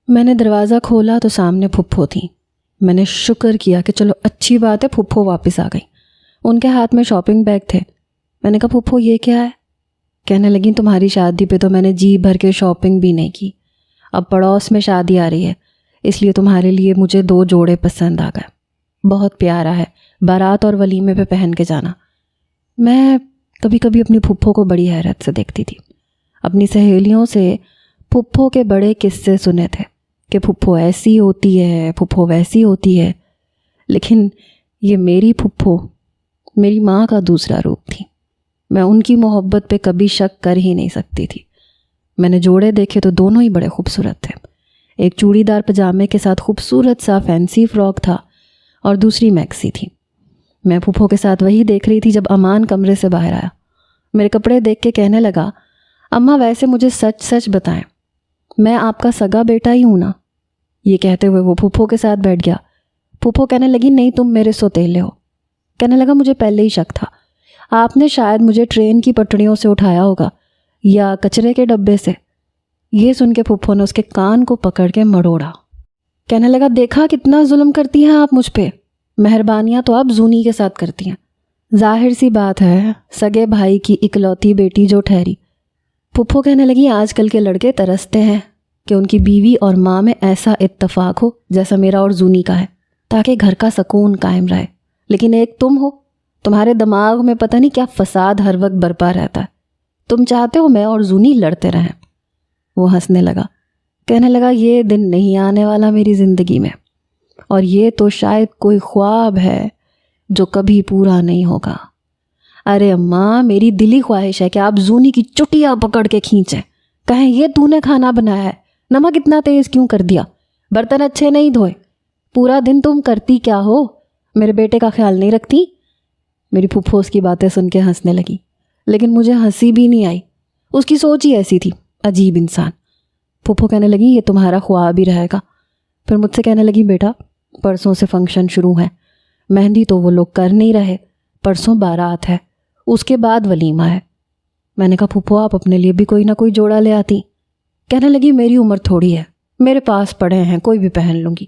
میں نے دروازہ کھولا تو سامنے پھپھو تھیں۔ میں نے شکر کیا کہ چلو اچھی بات ہے پھپھو واپس آ گئی۔ ان کے ہاتھ میں شاپنگ بیگ تھے۔ میں نے کہا پھپھو یہ کیا ہے؟ کہنے لگیں تمہاری شادی پہ تو میں نے جی بھر کے شاپنگ بھی نہیں کی، اب پڑوس میں شادی آ رہی ہے اس لیے تمہارے لیے مجھے 2 جوڑے پسند آ گئے، بہت پیارا ہے، بارات اور ولیمے پہ پہن کے جانا۔ میں کبھی کبھی اپنی پھپھو کو بڑی حیرت سے دیکھتی تھی۔ اپنی سہیلیوں سے پھپھو کے بڑے قصے سنے تھے کہ پھپھو ایسی ہوتی ہے، پھپھو ویسی ہوتی ہے، لیکن یہ میری پھپھو میری ماں کا دوسرا روپ تھی۔ میں ان کی محبت پہ کبھی شک کر ہی نہیں سکتی تھی۔ میں نے جوڑے دیکھے تو دونوں ہی بڑے خوبصورت تھے۔ ایک چوڑی دار پجامے کے ساتھ خوبصورت سا فینسی فراک تھا اور دوسری میکسی تھی۔ میں پھپھو کے ساتھ وہی دیکھ رہی تھی جب امان کمرے سے باہر آیا۔ میرے کپڑے دیکھ کے کہنے لگا اماں ویسے مجھے سچ سچ بتائیں، میں آپ کا سگا بیٹا ہی ہوں نا؟ یہ کہتے ہوئے وہ پھپھو کے ساتھ بیٹھ گیا۔ پھپھو کہنے لگی نہیں تم میرے سوتیلے ہو۔ کہنے لگا مجھے پہلے ہی شک تھا، آپ نے شاید مجھے ٹرین کی پٹڑیوں سے اٹھایا ہوگا یا کچرے کے ڈبے سے۔ یہ سن کے پھپھو نے اس کے کان کو پکڑ کے مڑوڑا۔ کہنے لگا دیکھا کتنا ظلم کرتی ہیں آپ مجھ پہ، مہربانیاں تو آپ زونی کے ساتھ کرتی ہیں۔ ظاہر سی بات ہے سگے بھائی کی اکلوتی بیٹی جو ٹھہری۔ پھپھو کہنے لگی آج کل کے لڑکے ترستے ہیں کہ ان کی بیوی اور ماں میں ایسا اتفاق ہو جیسا میرا اور زونی کا ہے، تاکہ گھر کا سکون قائم رہے، لیکن ایک تم ہو، تمہارے دماغ میں پتہ نہیں کیا فساد ہر وقت برپا رہتا ہے، تم چاہتے ہو میں اور زونی لڑتے رہیں۔ وہ ہنسنے لگا، کہنے لگا یہ دن نہیں آنے والا میری زندگی میں، اور یہ تو شاید کوئی خواب ہے جو کبھی پورا نہیں ہوگا۔ ارے اماں میری دلی خواہش ہے کہ آپ زونی کی چٹیاں پکڑ کے کھینچیں، کہیں یہ تو نے کھانا بنایا ہے، نمک اتنا تیز کیوں کر دیا، برتن اچھے نہیں دھوئے، پورا دن تم کرتی کیا ہو، میرے بیٹے کا خیال نہیں رکھتی؟ میری پھپھو اس کی باتیں سن کے ہنسنے لگی، لیکن مجھے ہنسی بھی نہیں آئی، اس کی سوچ ہی ایسی تھی، عجیب انسان۔ پھپھو کہنے لگی یہ تمہارا خواب ہی رہے گا۔ پھر مجھ سے کہنے لگی بیٹا پرسوں سے فنکشن شروع ہے، مہندی تو وہ لوگ کر نہیں رہے، پرسوں بارات ہے، اس کے بعد ولیمہ ہے۔ میں نے کہا پھپھو آپ اپنے لیے بھی کوئی نہ کوئی جوڑا لے آتی۔ کہنے لگی میری عمر تھوڑی ہے، میرے پاس پڑے ہیں کوئی بھی پہن لوں گی۔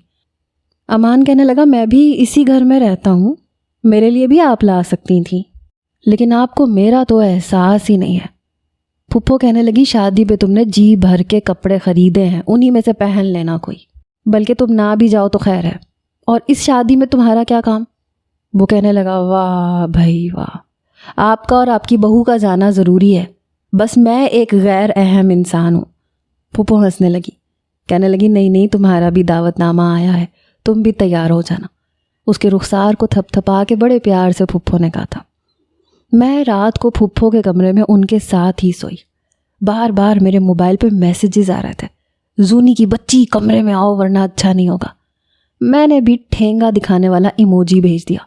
امان کہنے لگا میں بھی اسی گھر میں رہتا ہوں، میرے لیے بھی آپ لا سکتی تھیں، لیکن آپ کو میرا تو احساس ہی نہیں ہے۔ پھپھو کہنے لگی شادی پہ تم نے جی بھر کے کپڑے خریدے ہیں، انہی میں سے پہن لینا کوئی، بلکہ تم نہ بھی جاؤ تو خیر ہے، اور اس شادی میں تمہارا کیا کام؟ وہ کہنے لگا واہ بھائی واہ، آپ کا اور آپ کی بہو کا جانا ضروری ہے، بس میں ایک غیر اہم انسان ہوں۔ پھپھو ہنسنے لگی، کہنے لگی نہیں نہیں تمہارا بھی دعوت نامہ آیا ہے، تم بھی تیار ہو جانا۔ اس کے رخسار کو تھپ تھپا کے بڑے پیار سے پھپھو نے کہا تھا۔ میں رات کو پھپھو کے کمرے میں ان کے ساتھ ہی سوئی۔ بار بار میرے موبائل پہ میسیجز آ رہے تھے، زونی کی بچی کمرے میں آؤ ورنہ اچھا نہیں ہوگا۔ میں نے بھی ٹھینگا دکھانے والا ایموجی بھیج دیا۔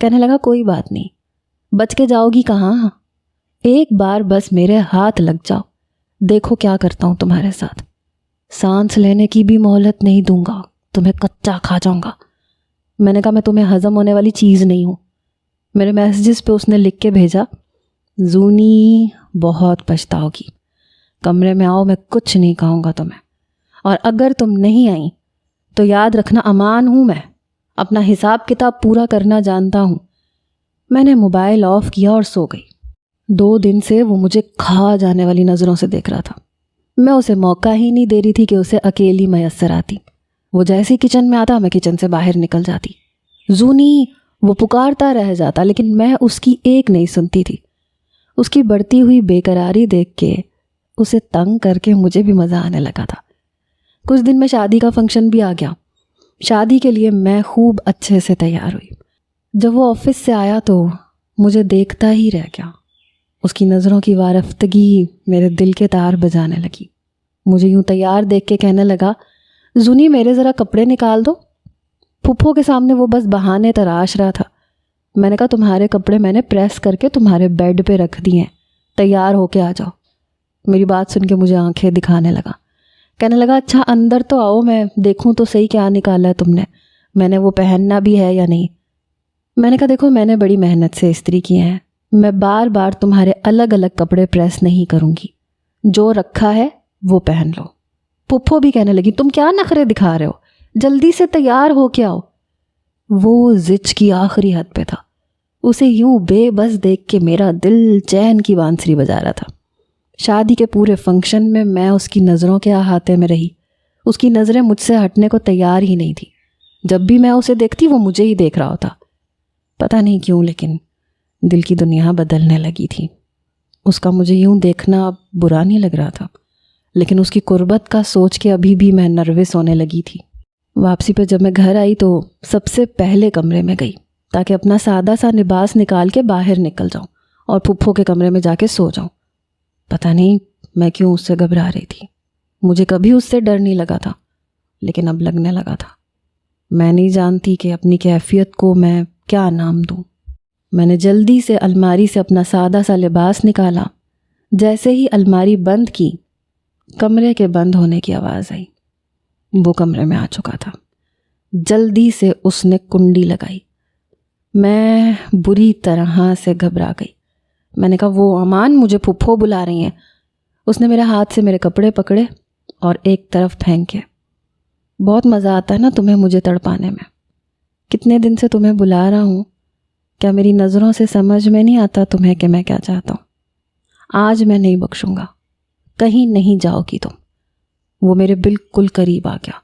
کہنے لگا کوئی بات نہیں، بچ کے جاؤ گی کہاں، ایک بار بس میرے ہاتھ لگ جاؤ، دیکھو کیا کرتا ہوں تمہارے ساتھ، سانس لینے کی بھی مہلت نہیں دوں گا، تمہیں کچا کھا جاؤں گا۔ میں نے کہا میں تمہیں ہضم ہونے والی چیز نہیں ہوں۔ میرے میسیجز پہ اس نے لکھ کے بھیجا زونی بہت پچھتاؤ گی، کمرے میں آؤ میں کچھ نہیں کہوں گا تمہیں، اور اگر تم نہیں آئیں تو یاد رکھنا امان ہوں میں، اپنا حساب کتاب پورا کرنا جانتا ہوں۔ میں نے موبائل آف کیا اور سو گئی۔ 2 دن سے وہ مجھے کھا جانے والی نظروں سے دیکھ رہا تھا۔ میں اسے موقع ہی نہیں دے رہی تھی کہ اسے اکیلی میسر آتی۔ وہ جیسے کچن میں آتا میں کچن سے باہر نکل جاتی۔ زونی وہ پکارتا رہ جاتا لیکن میں اس کی ایک نہیں سنتی تھی۔ اس کی بڑھتی ہوئی بے قراری دیکھ کے اسے تنگ کر کے مجھے بھی مزہ آنے لگا تھا۔ کچھ دن میں شادی کا فنکشن بھی آ گیا۔ شادی کے لیے میں خوب اچھے سے تیار ہوئی۔ جب وہ آفس سے آیا تو مجھے دیکھتا ہی رہ گیا۔ اس کی نظروں کی وارفتگی میرے دل کے تار بجانے لگی۔ مجھے یوں تیار دیکھ کے کہنے لگا زونی میرے ذرا کپڑے نکال دو۔ پھپھو کے سامنے وہ بس بہانے تراش رہا تھا۔ میں نے کہا تمہارے کپڑے میں نے پریس کر کے تمہارے بیڈ پہ رکھ دیے ہیں، تیار ہو کے آ جاؤ۔ میری بات سن کے مجھے آنکھیں دکھانے لگا، کہنے لگا اچھا اندر تو آؤ میں دیکھوں تو صحیح کیا نکالا ہے تم نے، میں نے وہ پہننا بھی ہے یا نہیں۔ میں نے کہا دیکھو میں نے بڑی محنت سے استری کیے ہیں، میں بار بار تمہارے الگ الگ کپڑے پریس نہیں کروں گی، جو رکھا ہے وہ پہن لو۔ پھپھو بھی کہنے لگی تم کیا نخرے دکھا رہے ہو, جلدی سے تیار ہو کے آؤ. وہ زچ کی آخری حد پہ تھا. اسے یوں بے بس دیکھ کے میرا دل چین کی بانسری بجا رہا تھا. شادی کے پورے فنکشن میں اس کی نظروں کے احاطے میں رہی. اس کی نظریں مجھ سے ہٹنے کو تیار ہی نہیں تھی. جب بھی میں اسے دیکھتی وہ مجھے ہی دیکھ رہا ہوتا. پتہ نہیں کیوں لیکن دل کی دنیا بدلنے لگی تھی. اس کا مجھے یوں دیکھنا اب برا نہیں لگ رہا تھا, لیکن اس کی قربت کا سوچ کے ابھی بھی میں نروس ہونے لگی تھی. واپسی پہ جب میں گھر آئی تو سب سے پہلے کمرے میں گئی تاکہ اپنا سادہ سا لباس نکال کے باہر نکل جاؤں اور پھپھو کے کمرے میں جا کے سو جاؤں. پتہ نہیں میں کیوں اس سے گھبرا رہی تھی. مجھے کبھی اس سے ڈر نہیں لگا تھا, لیکن اب لگنے لگا تھا. میں نہیں جانتی کہ اپنی کیفیت کو میں کیا نام دوں. میں نے جلدی سے الماری سے اپنا سادہ سا لباس نکالا. جیسے ہی الماری بند کی, کمرے کے بند ہونے کی آواز آئی. وہ کمرے میں آ چکا تھا. جلدی سے اس نے کنڈی لگائی. میں بری طرح سے گھبرا گئی. میں نے کہا وہ امان مجھے پھپھو بلا رہی ہیں. اس نے میرے ہاتھ سے میرے کپڑے پکڑے اور ایک طرف پھینکے. بہت مزہ آتا ہے نا تمہیں مجھے تڑپانے میں. کتنے دن سے تمہیں بلا رہا ہوں, کیا میری نظروں سے سمجھ میں نہیں آتا تمہیں کہ میں کیا چاہتا ہوں؟ آج میں نہیں بخشوں گا. کہیں نہیں جاؤ گی تم. وہ میرے بالکل قریب آ گیا.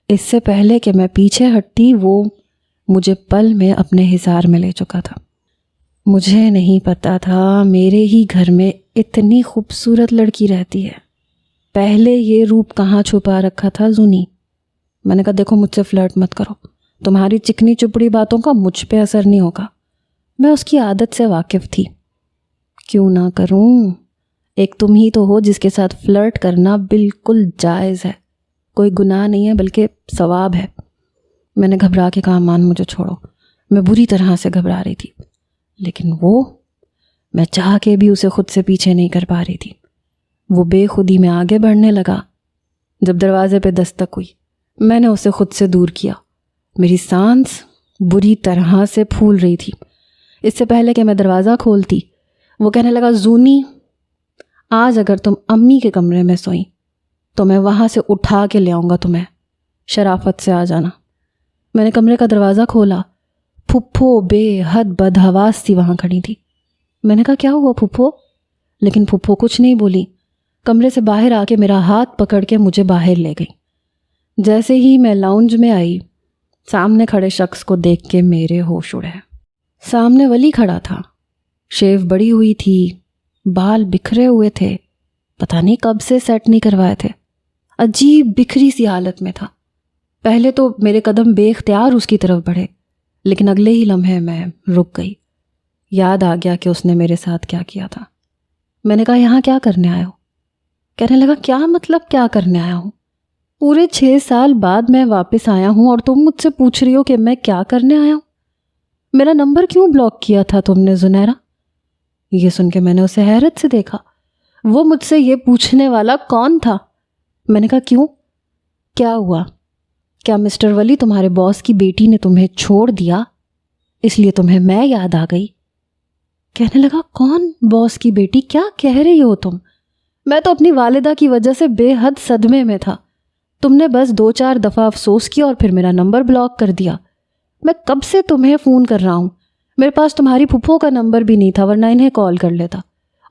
اس سے پہلے کہ میں پیچھے ہٹتی وہ مجھے پل میں اپنے حصار میں لے چکا تھا. مجھے نہیں پتا تھا میرے ہی گھر میں اتنی خوبصورت لڑکی رہتی ہے. پہلے یہ روپ کہاں چھپا رکھا تھا زونی. میں نے کہا دیکھو مجھ سے فلرٹ مت کرو. تمہاری چکنی چپڑی باتوں کا مجھ پہ اثر نہیں ہوگا. میں اس کی عادت سے واقف تھی. کیوں نہ کروں؟ ایک تم ہی تو ہو جس کے ساتھ فلرٹ کرنا بالکل جائز ہے. کوئی گناہ نہیں ہے بلکہ ثواب ہے. میں نے گھبرا کے کہا مان مجھے چھوڑو. میں بری طرح سے گھبرا رہی تھی, لیکن میں چاہ کے بھی اسے خود سے پیچھے نہیں کر پا رہی تھی. وہ بے خودی میں آگے بڑھنے لگا. جب دروازے پہ دستک ہوئی میں نے اسے خود سے دور کیا. میری سانس بری طرح سے پھول رہی تھی. اس سے پہلے کہ میں دروازہ کھولتی وہ کہنے لگا زونی آج اگر تم امی کے کمرے میں سوئیں تو میں وہاں سے اٹھا کے لے آؤں گا تمہیں. شرافت سے آ جانا. میں نے کمرے کا دروازہ کھولا. پھپھو بے حد بدحواس تھی وہاں کھڑی تھی. میں نے کہا کیا ہوا پھپھو؟ لیکن پھپھو کچھ نہیں بولی. کمرے سے باہر آ کے میرا ہاتھ پکڑ کے مجھے باہر لے گئی. جیسے ہی میں لاؤنج میں آئی سامنے کھڑے شخص کو دیکھ کے میرے ہوش اڑے. سامنے ولی کھڑا تھا. شیو بڑی ہوئی تھی, بال بکھرے ہوئے تھے, پتہ نہیں کب سے سیٹ نہیں کروائے تھے. عجیب بکھری سی حالت میں تھا. پہلے تو میرے قدم بے اختیار اس کی طرف بڑھے, لیکن اگلے ہی لمحے میں رک گئی. یاد آ گیا کہ اس نے میرے ساتھ کیا کیا تھا. میں نے کہا یہاں کیا کرنے آئے ہو؟ کہنے لگا کیا مطلب کیا کرنے آیا ہوں؟ پورے 6 سال بعد میں واپس آیا ہوں اور تم مجھ سے پوچھ رہی ہو کہ میں کیا کرنے آیا ہوں؟ میرا نمبر کیوں بلاک کیا تھا تم نے زنیرہ؟ یہ سن کے میں نے اسے حیرت سے دیکھا. وہ مجھ سے یہ پوچھنے والا کون تھا؟ میں نے کہا کیوں؟ کیا ہوا؟ کیا مسٹر ولی تمہارے باس کی بیٹی نے تمہیں چھوڑ دیا اس لیے تمہیں میں یاد آ گئی؟ کہنے لگا کون باس کی بیٹی؟ کیا کہہ رہی ہو تم؟ میں تو اپنی والدہ کی وجہ سے بے حد صدمے میں تھا. تم نے بس 2-4 دفعہ افسوس کیا اور پھر میرا نمبر بلاک کر دیا. میں کب سے تمہیں فون کر رہا ہوں. میرے پاس تمہاری پھپھو کا نمبر بھی نہیں تھا ورنہ انہیں کال کر لیتا.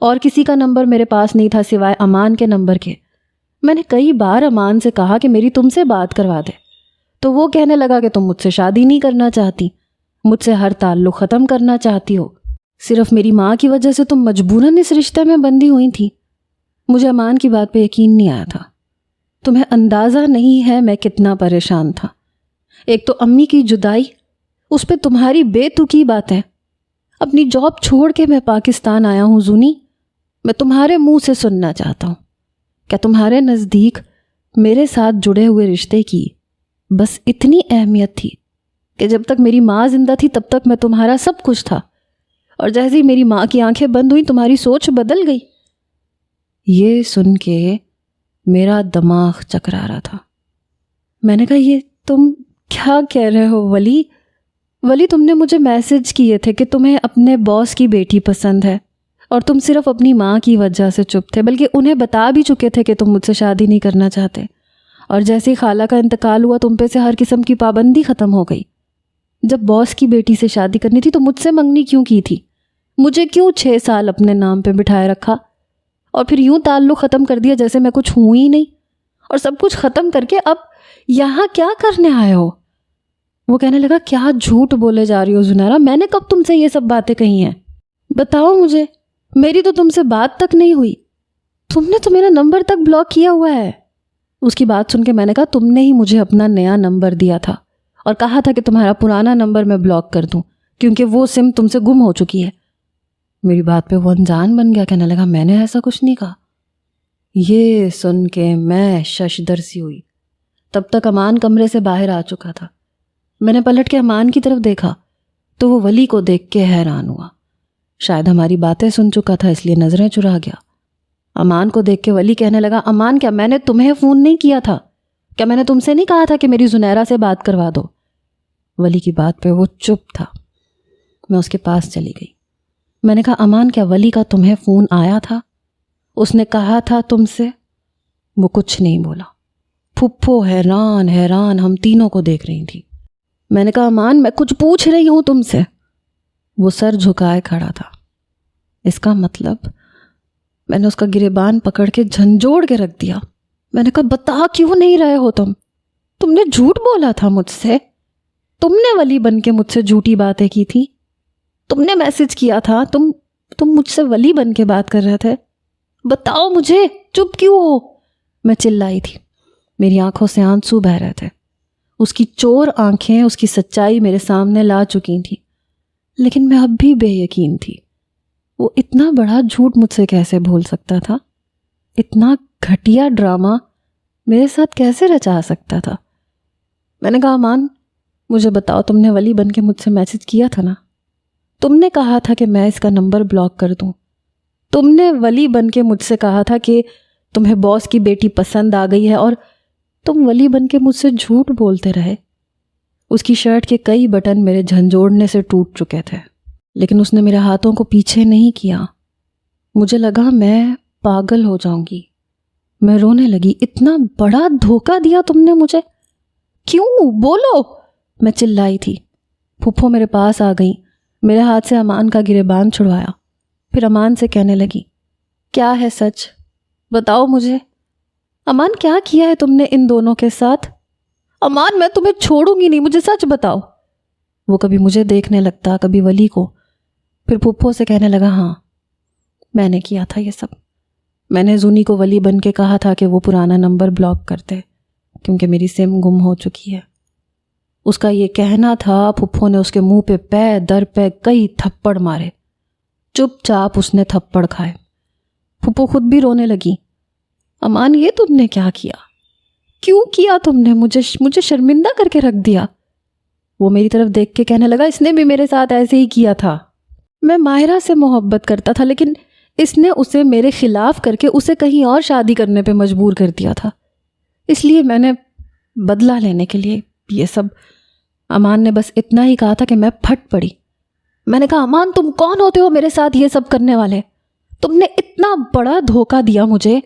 اور کسی کا نمبر میرے پاس نہیں تھا سوائے امان کے نمبر کے. میں نے کئی بار امان سے کہا کہ میری تم سے بات کروا دے, تو وہ کہنے لگا کہ تم مجھ سے شادی نہیں کرنا چاہتی, مجھ سے ہر تعلق ختم کرنا چاہتی ہو. صرف میری ماں کی وجہ سے تم مجبوراً اس رشتے میں بندھی ہوئی تھی. مجھے امان کی بات پہ یقین نہیں آیا تھا. تمہیں اندازہ نہیں ہے میں کتنا پریشان تھا. ایک تو امی کی جدائی, اس پہ تمہاری بے تکی باتیں. اپنی جاب چھوڑ کے میں پاکستان آیا ہوں زونی. میں تمہارے منہ سے سننا چاہتا ہوں, کیا تمہارے نزدیک میرے ساتھ جڑے ہوئے رشتے کی بس اتنی اہمیت تھی کہ جب تک میری ماں زندہ تھی تب تک میں تمہارا سب کچھ تھا, اور جیسے ہی میری ماں کی آنکھیں بند ہوئیں تمہاری سوچ بدل گئی؟ یہ سن کے میرا دماغ چکرا رہا تھا. میں نے کہا یہ تم کیا کہہ رہے ہو ولی؟ ولی تم نے مجھے میسج کیے تھے کہ تمہیں اپنے باس کی بیٹی پسند ہے اور تم صرف اپنی ماں کی وجہ سے چپ تھے, بلکہ انہیں بتا بھی چکے تھے کہ تم مجھ سے شادی نہیں کرنا چاہتے. اور جیسے ہی خالہ کا انتقال ہوا تم پہ سے ہر قسم کی پابندی ختم ہو گئی۔ جب باس کی بیٹی سے شادی کرنی تھی تو مجھ سے منگنی کیوں کی تھی؟ مجھے کیوں 6 سال اپنے نام پہ بٹھائے رکھا اور پھر یوں تعلق ختم کر دیا جیسے میں کچھ ہوں ہی نہیں؟ اور سب کچھ ختم کر کے اب یہاں کیا کرنے آئے ہو؟ وہ کہنے لگا کیا جھوٹ بولے جا رہی ہو زنیرہ، میں نے کب تم سے یہ سب باتیں کہی ہیں؟ بتاؤ مجھے، میری تو تم سے بات تک نہیں ہوئی، تم نے تو میرا نمبر تک بلاک کیا ہوا ہے۔ اس کی بات سن کے میں نے کہا تم نے ہی مجھے اپنا نیا نمبر دیا تھا اور کہا تھا کہ تمہارا پرانا نمبر میں بلاک کر دوں کیونکہ وہ سم تم سے گم ہو چکی ہے۔ میری بات پہ وہ انجان بن گیا، کہنے لگا میں نے ایسا کچھ نہیں کہا۔ یہ سن کے میں ششدر سی ہوئی۔ تب تک امان کمرے سے باہر آ چکا تھا۔ میں نے پلٹ کے امان کی طرف دیکھا تو وہ ولی کو دیکھ کے حیران ہوا۔ شاید ہماری باتیں سن چکا تھا اس لیے نظریں چرا گیا۔ امان کو دیکھ کے ولی کہنے لگا امان کیا میں نے تمہیں فون نہیں کیا تھا؟ کیا میں نے تم سے نہیں کہا تھا کہ میری زنیرہ سے بات کروا دو؟ ولی کی بات پہ وہ چپ تھا۔ میں اس کے پاس چلی گئی۔ میں نے کہا امان کیا ولی کا تمہیں فون آیا تھا؟ اس نے کہا تھا تم سے؟ وہ کچھ نہیں بولا۔ پھپھو حیران حیران ہم تینوں کو دیکھ رہی تھی۔ میں نے کہا امان میں کچھ پوچھ رہی ہوں تم سے۔ وہ سر جھکائے کھڑا تھا۔ اس کا مطلب میں نے اس کا گریبان پکڑ کے جھنجھوڑ کے رکھ دیا۔ میں نے کہا بتا کیوں نہیں رہے ہو تم نے جھوٹ بولا تھا مجھ سے، تم نے ولی بن کے مجھ سے جھوٹی باتیں کی تھی، تم نے میسج کیا تھا، تم مجھ سے ولی بن کے بات کر رہے تھے، بتاؤ مجھے، چپ کیوں ہو؟ میں چلائی تھی، میری آنکھوں سے آنسو بہہ رہے تھے۔ اس کی چور آنکھیں اس کی سچائی میرے سامنے لا چکی تھیں، لیکن میں اب بھی بے یقین تھی۔ وہ اتنا بڑا جھوٹ مجھ سے کیسے بھول سکتا تھا؟ اتنا گھٹیا ڈرامہ میرے ساتھ کیسے رچا سکتا تھا؟ میں نے کہا امان مجھے بتاؤ تم نے ولی بن کے مجھ سے میسج کیا تھا نا؟ تم نے کہا تھا کہ میں اس کا نمبر بلاک کر دوں، تم نے ولی بن کے مجھ سے کہا تھا کہ تمہیں باس کی بیٹی پسند آ گئی ہے، اور تم ولی بن کے مجھ سے جھوٹ بولتے رہے۔ اس کی شرٹ کے کئی بٹن میرے جھنجھوڑنے سے ٹوٹ چکے تھے، لیکن اس نے میرے ہاتھوں کو پیچھے نہیں کیا۔ مجھے لگا میں پاگل ہو جاؤں گی۔ میں رونے لگی۔ اتنا بڑا دھوکہ دیا تم نے مجھے، کیوں؟ بولو، میں چلائی تھی۔ پھپھو میرے پاس آ گئی، میرے ہاتھ سے امان کا گریبان چھڑوایا، پھر امان سے کہنے لگی کیا ہے سچ؟ بتاؤ مجھے، امان کیا کیا ہے تم نے ان دونوں کے ساتھ؟ امان میں تمہیں چھوڑوں گی نہیں، مجھے سچ بتاؤ۔ وہ کبھی مجھے دیکھنے لگتا کبھی ولی کو، پھر پھپھو سے کہنے لگا ہاں میں نے کیا تھا یہ سب۔ میں نے زونی کو ولی بن کے کہا تھا کہ وہ پرانا نمبر بلاک کرتے کیونکہ میری سم گم ہو چکی ہے۔ اس کا یہ کہنا تھا، پھپھو نے اس کے منہ پہ پے در پہ کئی تھپڑ مارے۔ چپ چاپ اس نے تھپڑ کھائے۔ پھپھو خود بھی رونے لگی۔ امان یہ تم نے کیا کیا؟ کیوں کیا تم نے؟ مجھے شرمندہ کر کے رکھ دیا۔ وہ میری طرف دیکھ کے کہنے لگا اس نے بھی میرے ساتھ ایسے ہی کیا تھا۔ میں ماہرہ سے محبت کرتا تھا، لیکن اس نے اسے میرے خلاف کر کے اسے کہیں اور شادی کرنے پہ مجبور کر دیا تھا، اس لیے میں نے بدلہ لینے کے لیے یہ سب۔ امان نے بس اتنا ہی کہا تھا کہ میں پھٹ پڑی۔ میں نے کہا امان تم کون ہوتے ہو میرے ساتھ یہ سب کرنے والے؟ تم نے اتنا بڑا دھوکہ دیا مجھے،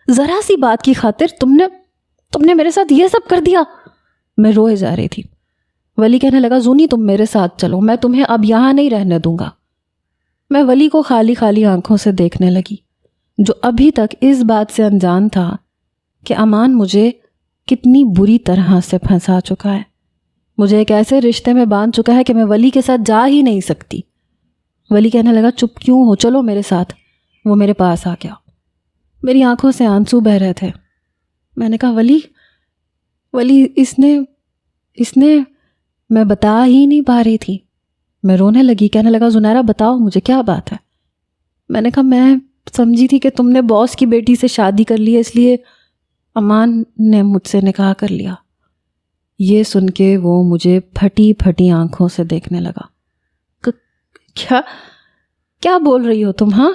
ذرا سی بات کی خاطر تم نے میرے ساتھ یہ سب کر دیا۔ میں روئے جا رہی تھی۔ ولی کہنے لگا زونی تم میرے ساتھ چلو، میں تمہیں اب یہاں نہیں رہنے دوں گا۔ میں ولی کو خالی خالی آنکھوں سے دیکھنے لگی، جو ابھی تک اس بات سے انجان تھا کہ امان مجھے کتنی بری طرح سے پھنسا چکا ہے، مجھے ایک ایسے رشتے میں باندھ چکا ہے کہ میں ولی کے ساتھ جا ہی نہیں سکتی۔ ولی کہنے لگا چپ کیوں ہو، چلو میرے ساتھ۔ وہ میرے پاس آ گیا، میری آنکھوں سے آنسو بہہ رہے تھے۔ میں نے کہا ولی اس نے میں بتا ہی نہیں پا رہی تھی۔ میں رونے لگی۔ کہنے لگا زنیرہ بتاؤ مجھے کیا بات ہے؟ میں نے کہا میں سمجھی تھی کہ تم نے باس کی بیٹی سے شادی کر لی ہے، اس لیے امان نے مجھ سے نکاح کر لیا۔ یہ سن کے وہ مجھے پھٹی پھٹی آنکھوں سے دیکھنے لگا۔ کیا بول رہی ہو تم؟ ہاں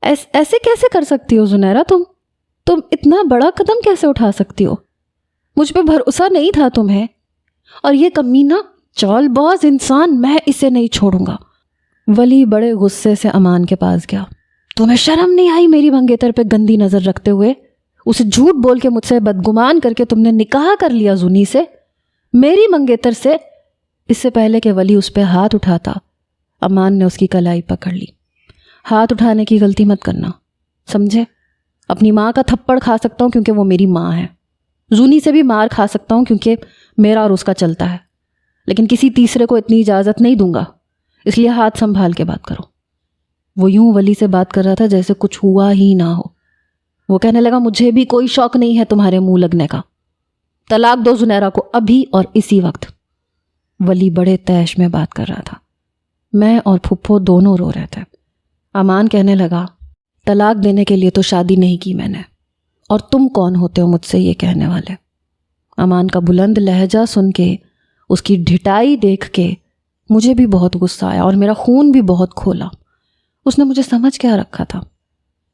ایسے کیسے کر سکتی ہو زنیرہ؟ تم اتنا بڑا قدم کیسے اٹھا سکتی ہو؟ مجھ پہ بھروسہ نہیں تھا تمہیں، اور یہ کمینہ چال باز انسان، میں اسے نہیں چھوڑوں گا۔ ولی بڑے غصے سے امان کے پاس گیا۔ تمہیں شرم نہیں آئی میری منگیتر پہ گندی نظر رکھتے ہوئے؟ اسے جھوٹ بول کے مجھ سے بدگمان کر کے تم نے نکاح کر لیا زونی سے، میری منگیتر سے۔ اس سے پہلے کہ ولی اس پہ ہاتھ اٹھاتا، امان نے اس کی کلائی پکڑ لی۔ ہاتھ اٹھانے کی غلطی مت کرنا، سمجھے؟ اپنی ماں کا تھپڑ کھا سکتا ہوں کیونکہ وہ میری ماں ہے، زونی سے بھی مار کھا سکتا ہوں کیونکہ میرا اور اس کا چلتا ہے، لیکن کسی تیسرے کو اتنی اجازت نہیں دوں گا، اس لیے ہاتھ سنبھال کے بات کرو۔ وہ یوں ولی سے بات کر رہا تھا جیسے کچھ ہوا ہی نہ ہو۔ وہ کہنے لگا مجھے بھی کوئی شوق نہیں ہے تمہارے منہ لگنے کا، طلاق دو زنیرہ کو ابھی اور اسی وقت۔ ولی بڑے تیش میں بات کر رہا تھا، میں اور پھپھو دونوں رو رہے تھے۔ امان کہنے لگا طلاق دینے کے لیے تو شادی نہیں کی میں نے، اور تم کون ہوتے ہو مجھ سے یہ کہنے والے؟ امان کا بلند لہجہ سن کے، اس کی ڈھٹائی دیکھ کے مجھے بھی بہت غصہ آیا اور میرا خون بھی بہت کھولا۔ اس نے مجھے سمجھ کیا رکھا تھا؟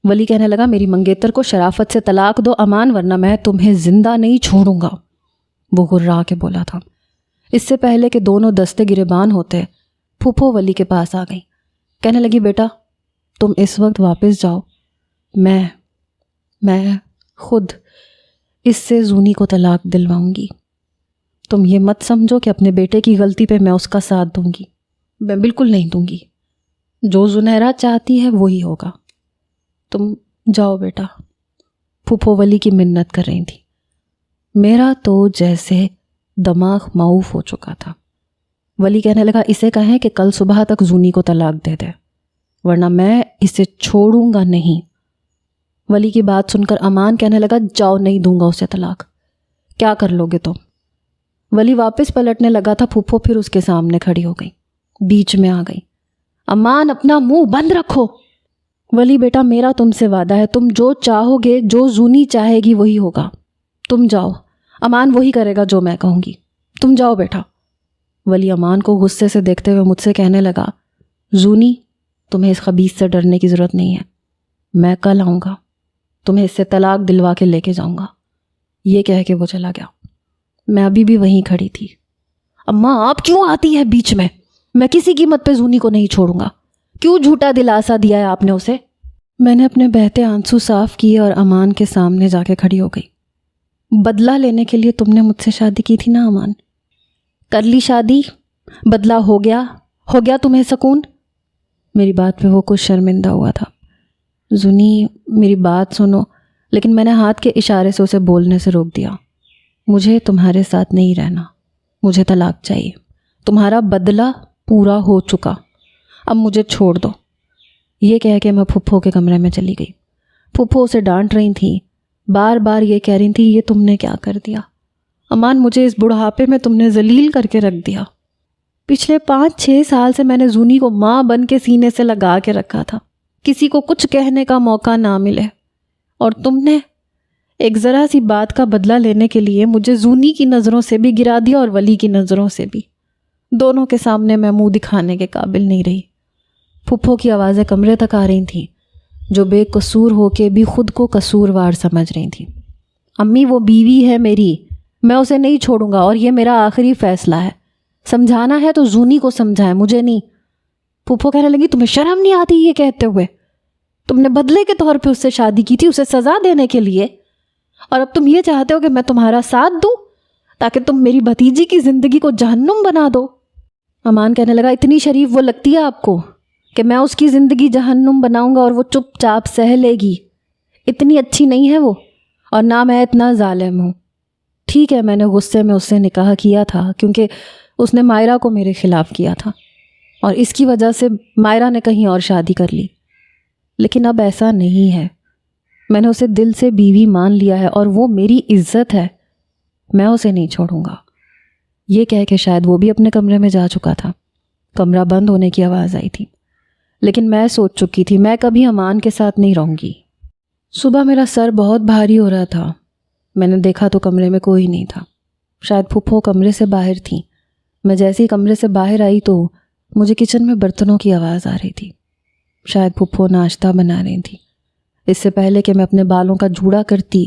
ولی کہنے لگا میری منگیتر کو شرافت سے طلاق دو امان، ورنہ میں تمہیں زندہ نہیں چھوڑوں گا۔ وہ غرا کے بولا تھا۔ اس سے پہلے کہ دونوں دستے گریبان ہوتے، پھپھو ولی کے پاس آ گئی، کہنے لگی بیٹا تم اس وقت واپس جاؤ، میں خود اس سے زونی کو طلاق دلواؤں گی۔ تم یہ مت سمجھو کہ اپنے بیٹے کی غلطی پہ میں اس کا ساتھ دوں گی، میں بالکل نہیں دوں گی۔ جو زنیرہ چاہتی ہے وہی ہوگا، تم جاؤ بیٹا۔ پھپھو ولی کی منت کر رہی تھی۔ میرا تو جیسے دماغ معوف ہو چکا تھا۔ ولی کہنے لگا اسے کہیں کہ کل صبح تک زونی کو طلاق دے دے، ورنہ میں اسے چھوڑوں گا نہیں۔ ولی کی بات سن کر امان کہنے لگا جاؤ، نہیں دوں گا اسے طلاق، کیا کر لو گے تم؟ ولی واپس پلٹنے لگا تھا، پھپھو پھر اس کے سامنے کھڑی ہو گئی، بیچ میں آ گئی۔ امان اپنا منہ بند رکھو۔ ولی بیٹا میرا تم سے وعدہ ہے، تم جو چاہو گے، جو زونی چاہے گی وہی ہوگا، تم جاؤ، امان وہی کرے گا جو میں کہوں گی، تم جاؤ بیٹا۔ ولی امان کو غصے سے دیکھتے ہوئے مجھ سے کہنے لگا زونی تمہیں اس خبیث سے ڈرنے کی ضرورت نہیں ہے، میں کل آؤں گا، تمہیں اس سے طلاق دلوا کے لے کے جاؤں گا۔ یہ کہہ کے وہ چلا گیا۔ میں ابھی بھی وہیں کھڑی تھی۔ اماں آپ کیوں آتی ہے بیچ میں کسی قیمت پہ زونی کو نہیں چھوڑوں گا، کیوں جھوٹا دلاسا دیا ہے آپ نے اسے؟ میں نے اپنے بہتے آنسو صاف کیے اور امان کے سامنے جا کے کھڑی ہو گئی۔ بدلہ لینے کے لیے تم نے مجھ سے شادی کی تھی نا امان، کر لی شادی، بدلہ ہو گیا تمہیں سکون؟ میری بات پہ وہ کچھ شرمندہ ہوا تھا۔ زونی میری بات سنو، لیکن میں نے ہاتھ کے اشارے سے اسے بولنے سے روک دیا۔ مجھے تمہارے ساتھ نہیں رہنا، مجھے طلاق چاہیے، تمہارا بدلہ پورا ہو چکا، اب مجھے چھوڑ دو۔ یہ کہہ کے میں پھپھو کے کمرے میں چلی گئی۔ پھپھو اسے ڈانٹ رہی تھیں، بار بار یہ کہہ رہی تھی یہ تم نے کیا کر دیا امان، مجھے اس بڑھاپے میں تم نے ذلیل کر کے رکھ دیا۔ پچھلے 5-6 سال سے میں نے زونی کو ماں بن کے سینے سے لگا کے رکھا تھا، کسی کو کچھ کہنے کا موقع نہ ملے، اور تم نے ایک ذرا سی بات کا بدلہ لینے کے لیے مجھے زونی کی نظروں سے بھی گرا دیا اور ولی کی نظروں سے بھی۔ دونوں کے سامنے میں منہ دکھانے کے قابل نہیں رہی۔ پھپھو کی آوازیں کمرے تک آ رہی تھیں، جو بے قصور ہو کے بھی خود کو قصوروار سمجھ رہی تھیں۔ امی وہ بیوی ہے میری، میں اسے نہیں چھوڑوں گا، اور یہ میرا آخری فیصلہ ہے۔ سمجھانا ہے تو زونی کو سمجھائیں، مجھے نہیں۔ پھپھو کہنے لگی تمہیں شرم نہیں آتی یہ کہتے ہوئے؟ تم نے بدلے کے طور پہ اس سے شادی کی تھی، اسے سزا دینے کے لیے، اور اب تم یہ چاہتے ہو کہ میں تمہارا ساتھ دوں تاکہ تم میری بھتیجی کی زندگی کو جہنم بنا دو۔ امان کہنے لگا اتنی شریف وہ لگتی ہے آپ کو کہ میں اس کی زندگی جہنم بناؤں گا اور وہ چپ چاپ سہ لے گی؟ اتنی اچھی نہیں ہے وہ، اور نہ میں اتنا ظالم ہوں۔ ٹھیک ہے، میں نے غصے میں اس سے نکاح کیا تھا کیونکہ اس نے مائرہ کو میرے خلاف کیا تھا، اور اس کی وجہ سے مائرہ نے کہیں اور شادی کر لی، لیکن اب ایسا نہیں ہے۔ میں نے اسے دل سے بیوی مان لیا ہے، اور وہ میری عزت ہے، میں اسے نہیں چھوڑوں گا۔ یہ کہہ کے شاید وہ بھی اپنے کمرے میں جا چکا تھا۔ کمرہ بند ہونے کی آواز آئی تھی، لیکن میں سوچ چکی تھی میں کبھی امان کے ساتھ نہیں رہوں گی۔ صبح میرا سر بہت بھاری ہو رہا تھا۔ میں نے دیکھا تو کمرے میں کوئی نہیں تھا، شاید پھپھو کمرے سے باہر تھیں۔ میں جیسے ہی کمرے سے باہر آئی تو مجھے کچن میں برتنوں کی آواز آ رہی تھی، شاید پھپھو ناشتہ بنا رہی تھی۔ اس سے پہلے کہ میں اپنے بالوں کا جوڑا کرتی،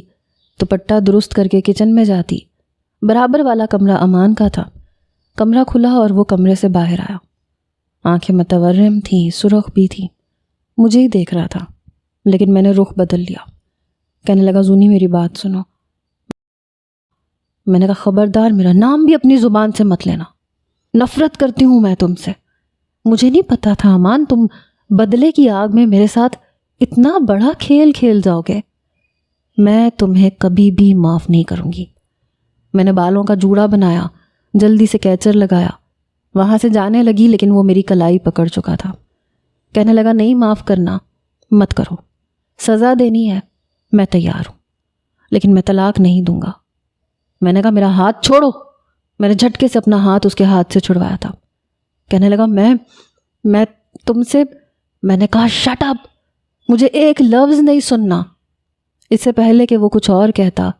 دوپٹہ درست کر کے کچن میں جاتی، برابر والا کمرہ امان کا تھا۔ کمرہ کھلا اور وہ کمرے سے باہر آیا۔ آنکھیں متورم تھیں، سرخ بھی تھیں، مجھے ہی دیکھ رہا تھا، لیکن میں نے رخ بدل لیا۔ کہنے لگا زونی میری بات سنو. میں نے کہا خبردار میرا نام بھی اپنی زبان سے مت لینا، نفرت کرتی ہوں میں تم سے. مجھے نہیں پتا تھا امان تم بدلے کی آگ میں میرے ساتھ اتنا بڑا کھیل کھیل جاؤ گے. میں تمہیں کبھی بھی معاف نہیں کروں گی. میں نے بالوں کا جوڑا بنایا، جلدی سے کیچر لگایا، وہاں سے جانے لگی لیکن وہ میری کلائی پکڑ چکا تھا. کہنے لگا نہیں معاف کرنا مت کرو، سزا دینی ہے میں تیار ہوں، لیکن میں طلاق نہیں دوں گا. میں نے کہا میرا ہاتھ چھوڑو. میں نے جھٹکے سے اپنا ہاتھ اس کے ہاتھ سے چھڑوایا تھا. کہنے لگا میں تم سے. میں نے کہا شٹ اپ، مجھے ایک لفظ نہیں سننا. اس سے پہلے کہ وہ کچھ اور کہتا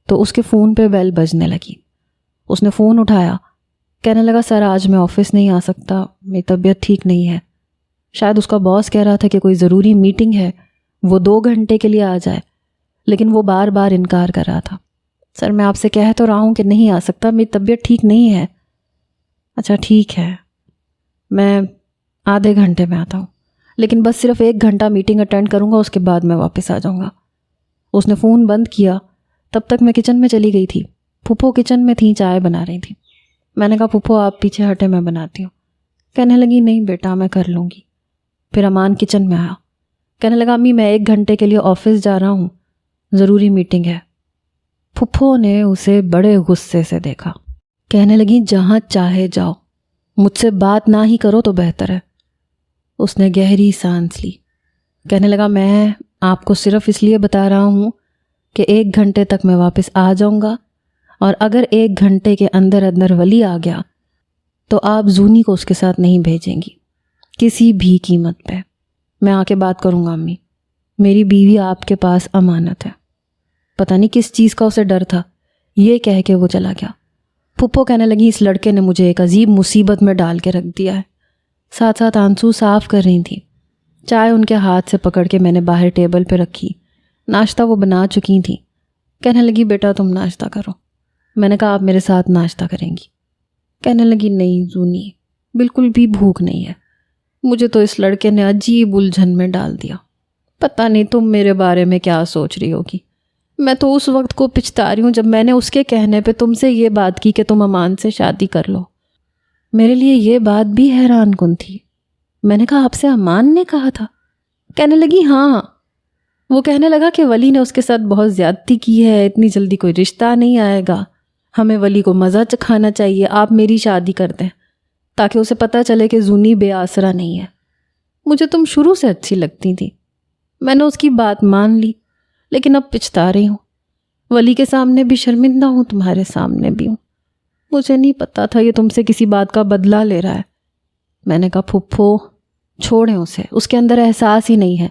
تو اس کے فون پہ بیل بجنے لگی. اس نے فون اٹھایا. کہنے لگا سر آج میں آفس نہیں آ سکتا، میری طبیعت ٹھیک نہیں ہے. شاید اس کا باس کہہ رہا تھا کہ کوئی ضروری میٹنگ ہے، وہ 2 گھنٹے کے لیے آ جائے، لیکن وہ بار بار انکار کر رہا تھا. سر میں آپ سے کہہ تو رہا ہوں کہ نہیں آ سکتا، میری طبیعت ٹھیک نہیں ہے. اچھا ٹھیک ہے، میں آدھے گھنٹے میں آتا ہوں، لیکن بس صرف 1 گھنٹہ میٹنگ اٹینڈ کروں گا، اس کے بعد میں واپس آ جاؤں گا. اس نے فون بند کیا. تب تک میں کچن میں چلی گئی تھی. پھپھو کچن میں تھیں، چائے بنا رہی تھیں. میں نے کہا پھپھو آپ پیچھے ہٹے میں بناتی ہوں. کہنے لگی نہیں بیٹا میں کر لوں گی. پھر امان کچن میں آیا. کہنے لگا امی میں 1 گھنٹے کے لیے آفس جا رہا ہوں، ضروری میٹنگ ہے. پھپھو نے اسے بڑے غصے سے دیکھا. کہنے لگی جہاں چاہے جاؤ، مجھ سے بات نہ ہی کرو تو بہتر ہے. اس نے گہری سانس لی. کہنے لگا میں آپ کو صرف اس لیے بتا رہا ہوں کہ 1 گھنٹے تک میں واپس آ جاؤں گا، اور اگر 1 گھنٹے کے اندر اندر ولی آ گیا تو آپ زونی کو اس کے ساتھ نہیں بھیجیں گی کسی بھی قیمت پہ. میں آ کے بات کروں گا امی، میری بیوی آپ کے پاس امانت ہے. پتہ نہیں کس چیز کا اسے ڈر تھا، یہ کہہ کے وہ چلا گیا. پھپھو کہنے لگی اس لڑکے نے مجھے ایک عجیب مصیبت میں ڈال کے رکھ دیا ہے. ساتھ ساتھ آنسو صاف کر رہی تھی. چائے ان کے ہاتھ سے پکڑ کے میں نے باہر ٹیبل پہ رکھی. ناشتہ وہ بنا چکی تھیں. کہنے لگی بیٹا تم ناشتہ کرو. میں نے کہا آپ میرے ساتھ ناشتہ کریں گی؟ کہنے لگی نہیں زونی بالکل بھی بھوک نہیں ہے، مجھے تو اس لڑکے نے عجیب الجھن میں ڈال دیا. پتہ نہیں تم میرے بارے میں کیا سوچ رہی ہوگی، میں تو اس وقت کو پچھتا رہی ہوں جب میں نے اس کے کہنے پہ تم سے یہ بات کی کہ تم امان سے شادی کر لو. میرے لیے یہ بات بھی حیران کن تھی. میں نے کہا آپ سے امان نے کہا تھا؟ کہنے لگی ہاں. وہ کہنے لگا کہ ولی نے اس کے ساتھ بہت زیادتی کی ہے، اتنی جلدی کوئی رشتہ نہیں آئے گا، ہمیں ولی کو مزہ چکھانا چاہیے، آپ میری شادی کر دیں تاکہ اسے پتہ چلے کہ زونی بے آسرا نہیں ہے. مجھے تم شروع سے اچھی لگتی تھی، میں نے اس کی بات مان لی، لیکن اب پچھتا رہی ہوں. ولی کے سامنے بھی شرمندہ ہوں، تمہارے سامنے بھی ہوں. مجھے نہیں پتا تھا یہ تم سے کسی بات کا بدلہ لے رہا ہے. میں نے کہا پھپھو چھوڑیں اسے، اس کے اندر احساس ہی نہیں ہے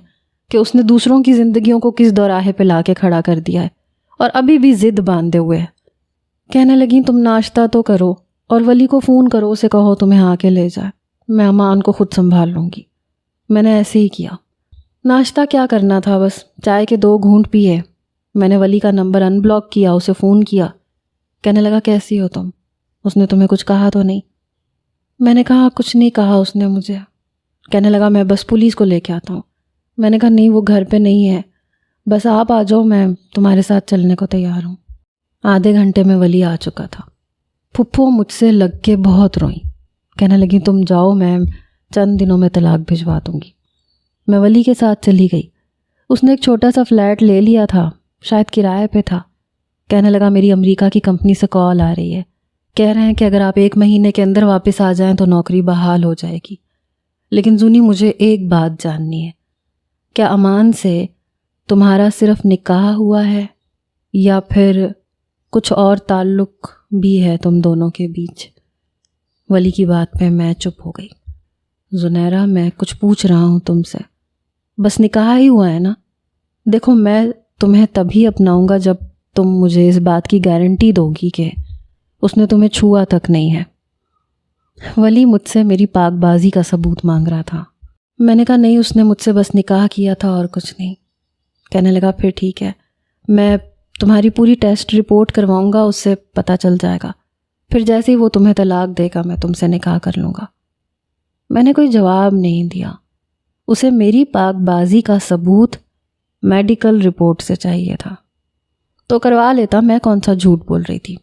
کہ اس نے دوسروں کی زندگیوں کو کس دوراہے پہ لا کے کھڑا کر دیا ہے، اور ابھی بھی ضد باندھے ہوئے ہے. کہنے لگیں تم ناشتہ تو کرو اور ولی کو فون کرو، اسے کہو تمہیں آ کے لے جائے، میں امان کو خود سنبھال لوں گی. میں نے ایسے ہی کیا. ناشتہ کیا کرنا تھا، بس چائے کے 2 گھونٹ پیے. میں نے ولی کا نمبر ان بلاک کیا، اسے فون کیا. کہنے لگا کیسی ہو تم، اس نے تمہیں کچھ کہا تو نہیں؟ میں نے کہا کچھ نہیں کہا اس نے مجھے. کہنے لگا میں بس پولیس کو لے کے آتا ہوں. میں نے کہا نہیں وہ گھر پہ نہیں ہے، بس آپ آ جاؤ، میں تمہارے ساتھ چلنے کو تیار ہوں. آدھے گھنٹے میں ولی آ چکا تھا. پھپھو مجھ سے لگ کے بہت روئیں. کہنے لگی تم جاؤ، میں چند دنوں میں طلاق بھجوا دوں گی. میں ولی کے ساتھ چلی گئی. اس نے ایک چھوٹا سا فلیٹ لے لیا تھا، شاید کرائے پہ تھا. کہنے لگا میری امریکہ کی کمپنی سے کال آ رہی ہے، کہہ رہے ہیں کہ اگر آپ 1 مہینے کے اندر واپس آ جائیں تو نوکری بحال ہو جائے گی. لیکن زونی مجھے ایک بات جاننی ہے، کیا امان سے تمہارا صرف نکاح ہوا ہے یا پھر کچھ اور تعلق بھی ہے تم دونوں کے بیچ؟ ولی کی بات پہ میں چپ ہو گئی. زنیرہ میں کچھ پوچھ رہا ہوں تم سے، بس نکاح ہی ہوا ہے نا؟ دیکھو میں تمہیں تبھی اپناؤں گا جب تم مجھے اس بات کی گارنٹی دو گی کہ اس نے تمہیں چھوا تک نہیں ہے. ولی مجھ سے میری پاک بازی کا ثبوت مانگ رہا تھا. میں نے کہا نہیں، اس نے مجھ سے بس نکاح کیا تھا اور کچھ نہیں. کہنے لگا پھر ٹھیک ہے، میں تمہاری پوری ٹیسٹ رپورٹ کرواؤں گا، اس سے پتہ چل جائے گا، پھر جیسے ہی وہ تمہیں طلاق دے گا میں تم سے نکاح کر لوں گا. میں نے کوئی جواب نہیں دیا. اسے میری پاک بازی کا ثبوت میڈیکل رپورٹ سے چاہیے تھا تو کروا لیتا، میں کون سا جھوٹ بول رہی تھی۔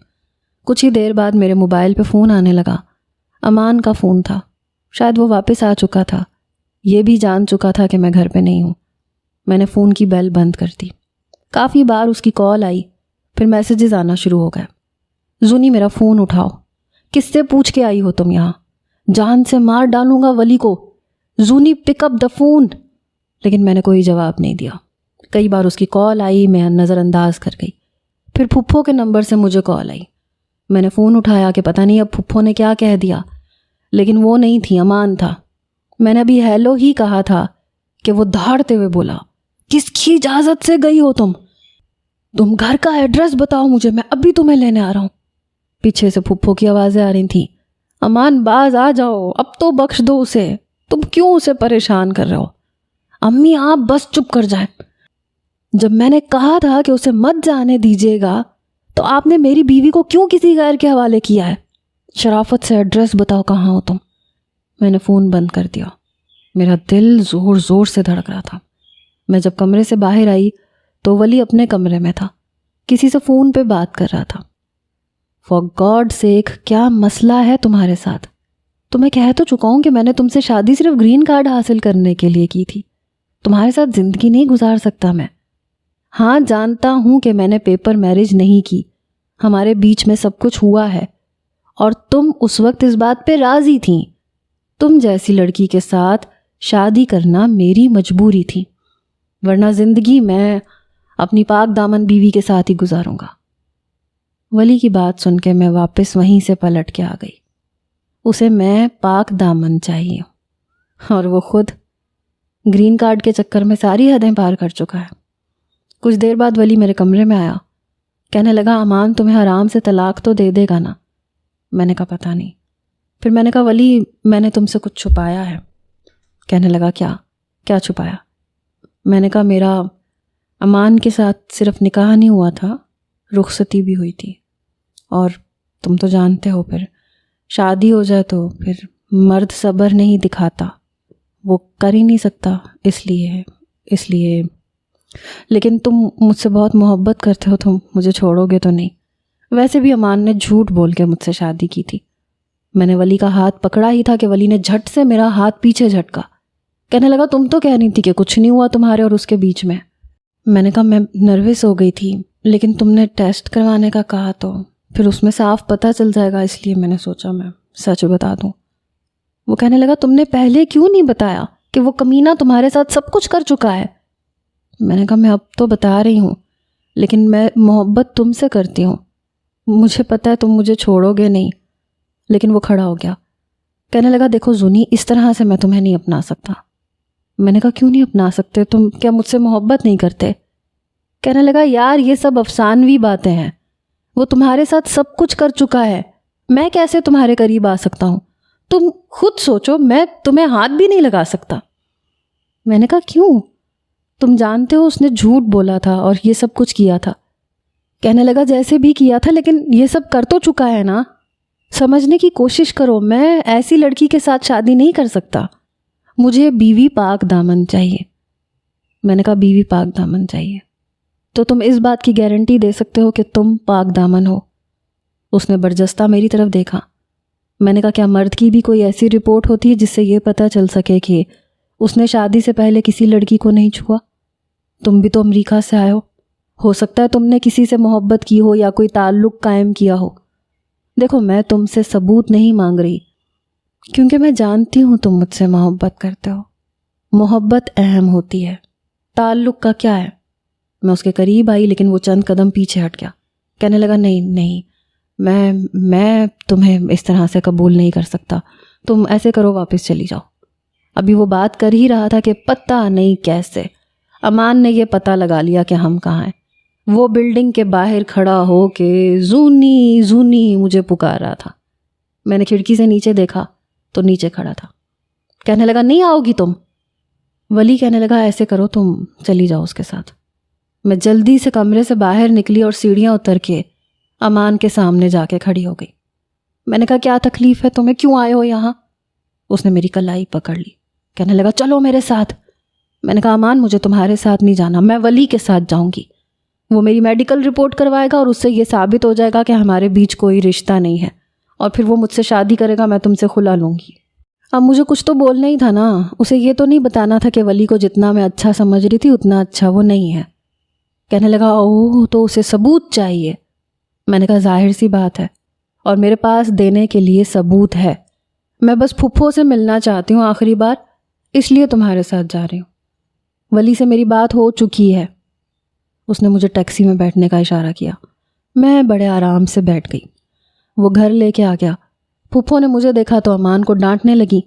کچھ ہی دیر بعد میرے موبائل پہ فون آنے لگا۔ امان کا فون تھا، شاید وہ واپس آ چکا تھا، یہ بھی جان چکا تھا کہ میں گھر پہ نہیں ہوں۔ میں نے فون کی بیل بند کر دی۔ کافی بار اس کی کال آئی، پھر میسیجز آنا شروع ہو گئے۔ زونی میرا فون اٹھاؤ، کس سے پوچھ کے آئی ہو تم یہاں؟ جان سے مار ڈالوں گا ولی کو، زونی پک اپ دا فون۔ لیکن میں نے کوئی جواب نہیں دیا۔ کئی بار اس کی کال آئی، میں نظر انداز کر گئی۔ پھر پھپھو کے نمبر سے مجھے کال آئی۔ میں نے فون اٹھایا کہ پتہ نہیں اب پھپھو نے کیا کہہ دیا، لیکن وہ نہیں تھی، امان تھا۔ میں نے ابھی ہیلو ہی کہا تھا کہ وہ دھاڑتے ہوئے بولا، کس کی اجازت سے گئی ہو تم گھر کا ایڈریس بتاؤ مجھے، میں ابھی تمہیں لینے آ رہا ہوں۔ پیچھے سے پھپھو کی آوازیں آ رہی تھیں، امان باز آ جاؤ، اب تو بخش دو اسے، تم کیوں اسے پریشان کر رہے ہو؟ امی آپ بس چپ کر جائیں، جب میں نے کہا تھا کہ اسے مت جانے دیجیے گا تو آپ نے میری بیوی کو کیوں کسی غیر کے حوالے کیا ہے؟ شرافت سے ایڈریس بتاؤ کہاں ہو تم۔ میں نے فون بند کر دیا۔ میرا دل زور زور سے دھڑک رہا تھا۔ میں جب کمرے سے باہر آئی تو ولی اپنے کمرے میں تھا، کسی سے فون پہ بات کر رہا تھا۔ فار گاڈ سیک، کیا مسئلہ ہے تمہارے ساتھ؟ تمہیں کہہ تو چکا ہوں کہ میں نے تم سے شادی صرف گرین کارڈ حاصل کرنے کے لیے کی تھی، تمہارے ساتھ زندگی نہیں گزار سکتا میں۔ ہاں جانتا ہوں کہ میں نے پیپر میرج نہیں کی، ہمارے بیچ میں سب کچھ ہوا ہے، اور تم اس وقت اس بات پہ راضی تھیں۔ تم جیسی لڑکی کے ساتھ شادی کرنا میری مجبوری تھی، ورنہ زندگی میں اپنی پاک دامن بیوی کے ساتھ ہی گزاروں گا۔ ولی کی بات سن کے میں واپس وہیں سے پلٹ کے آ گئی۔ اسے میں پاک دامن چاہیے، اور وہ خود گرین کارڈ کے چکر میں ساری حدیں پار کر چکا ہے۔ کچھ دیر بعد ولی میرے کمرے میں آیا، کہنے لگا امان تمہیں آرام سے طلاق تو دے دے گا نا؟ میں نے کہا پتہ نہیں۔ پھر میں نے کہا ولی میں نے تم سے کچھ چھپایا ہے۔ کہنے لگا کیا چھپایا؟ میں نے کہا میرا امان کے ساتھ صرف نکاح نہیں ہوا تھا، رخصتی بھی ہوئی تھی، اور تم تو جانتے ہو پھر شادی ہو جائے تو پھر مرد صبر نہیں دکھاتا، وہ کر ہی نہیں سکتا، اس لیے لیکن تم مجھ سے بہت محبت کرتے ہو، تم مجھے چھوڑو گے تو نہیں۔ ویسے بھی امان نے جھوٹ بول کے مجھ سے شادی کی تھی۔ میں نے ولی کا ہاتھ پکڑا ہی تھا کہ ولی نے جھٹ سے میرا ہاتھ پیچھے جھٹکا۔ کہنے لگا تم تو کہہ رہی تھی کہ کچھ نہیں ہوا تمہارے اور اس کے بیچ میں۔ میں نے کہا میں نروس ہو گئی تھی، لیکن تم نے ٹیسٹ کروانے کا کہا تو پھر اس میں صاف پتہ چل جائے گا، اس لیے میں نے سوچا میں سچ بتا دوں۔ وہ کہنے لگا تم نے پہلے کیوں نہیں بتایا کہ وہ کمینہ تمہارے ساتھ سب کچھ کر چکا ہے؟ میں نے کہا میں اب تو بتا رہی ہوں، لیکن میں محبت تم سے کرتی ہوں، مجھے پتہ ہے تم مجھے چھوڑو گے نہیں۔ لیکن وہ کھڑا ہو گیا، کہنے لگا دیکھو زونی، اس طرح سے میں تمہیں نہیں اپنا سکتا۔ میں نے کہا کیوں نہیں اپنا سکتے؟ تم کیا مجھ سے محبت نہیں کرتے؟ کہنے لگا یار یہ سب افسانوی باتیں ہیں، وہ تمہارے ساتھ سب کچھ کر چکا ہے، میں کیسے تمہارے قریب آ سکتا ہوں؟ تم خود سوچو، میں تمہیں ہاتھ بھی نہیں لگا سکتا۔ میں نے کہا کیوں؟ تم جانتے ہو اس نے جھوٹ بولا تھا اور یہ سب کچھ کیا تھا۔ کہنے لگا جیسے بھی کیا تھا لیکن یہ سب کر تو چکا ہے نا، سمجھنے کی کوشش کرو، میں ایسی لڑکی کے ساتھ شادی نہیں کر سکتا، مجھے بیوی پاک دامن چاہیے۔ میں نے کہا بیوی پاک دامن چاہیے تو تم اس بات کی گارنٹی دے سکتے ہو کہ تم پاک دامن ہو؟ اس نے برجستہ میری طرف دیکھا۔ میں نے کہا کیا مرد کی بھی کوئی ایسی رپورٹ ہوتی ہے جس سے یہ پتہ چل سکے کہ اس نے شادی سے پہلے کسی لڑکی کو نہیں چھوا؟ تم بھی تو امریکہ سے آئے ہو سکتا ہے تم نے کسی سے محبت کی ہو یا کوئی تعلق قائم کیا ہو۔ دیکھو میں تم سے ثبوت نہیں مانگ رہی، کیونکہ میں جانتی ہوں تم مجھ سے محبت کرتے ہو۔ محبت اہم ہوتی ہے، تعلق کا کیا ہے؟ میں اس کے قریب آئی لیکن وہ چند قدم پیچھے ہٹ گیا۔ کہنے لگا نہیں، میں تمہیں اس طرح سے قبول نہیں کر سکتا، تم ایسے کرو واپس چلی جاؤ۔ ابھی وہ بات کر ہی رہا تھا کہ پتہ نہیں کیسے امان نے یہ پتہ لگا لیا کہ ہم کہاں ہیں۔ وہ بلڈنگ کے باہر کھڑا ہو کے زونی زونی مجھے پکار رہا تھا۔ میں نے کھڑکی سے نیچے دیکھا تو نیچے کھڑا تھا۔ کہنے لگا نہیں آؤ گی تم؟ ولی کہنے لگا ایسے کرو تم چلی جاؤ اس کے ساتھ۔ میں جلدی سے کمرے سے باہر نکلی اور سیڑھیاں اتر کے امان کے سامنے جا کے کھڑی ہو گئی۔ میں نے کہا کیا تکلیف ہے تمہیں، کیوں آئے ہو یہاں؟ اس نے میری کلائی پکڑ لی، کہنے لگا چلو میرے ساتھ۔ میں نے کہا امان مجھے تمہارے ساتھ نہیں جانا، میں ولی کے ساتھ جاؤں گی، وہ میری میڈیکل رپورٹ کروائے گا اور اس سے یہ ثابت ہو جائے گا کہ ہمارے بیچ کوئی رشتہ نہیں ہے، اور پھر وہ مجھ سے شادی کرے گا، میں تم سے خلا لوں گی۔ اب مجھے کچھ تو بولنا ہی تھا نا، اسے یہ تو نہیں بتانا تھا کہ ولی کو جتنا میں اچھا سمجھ رہی تھی اتنا اچھا وہ نہیں ہے۔ کہنے لگا اوہ تو اسے ثبوت چاہیے۔ میں نے کہا ظاہر سی بات ہے، اور میرے پاس دینے کے لیے ثبوت ہے، میں بس پھپھو سے ملنا چاہتی ہوں آخری بار، اس لیے تمہارے ساتھ جا رہی ہوں۔ ولی سے میری بات ہو چکی ہے۔ اس نے مجھے ٹیکسی میں بیٹھنے کا اشارہ کیا، میں بڑے آرام سے بیٹھ گئی۔ وہ گھر لے کے آ گیا۔ پھپھو نے مجھے دیکھا تو امان کو ڈانٹنے لگی،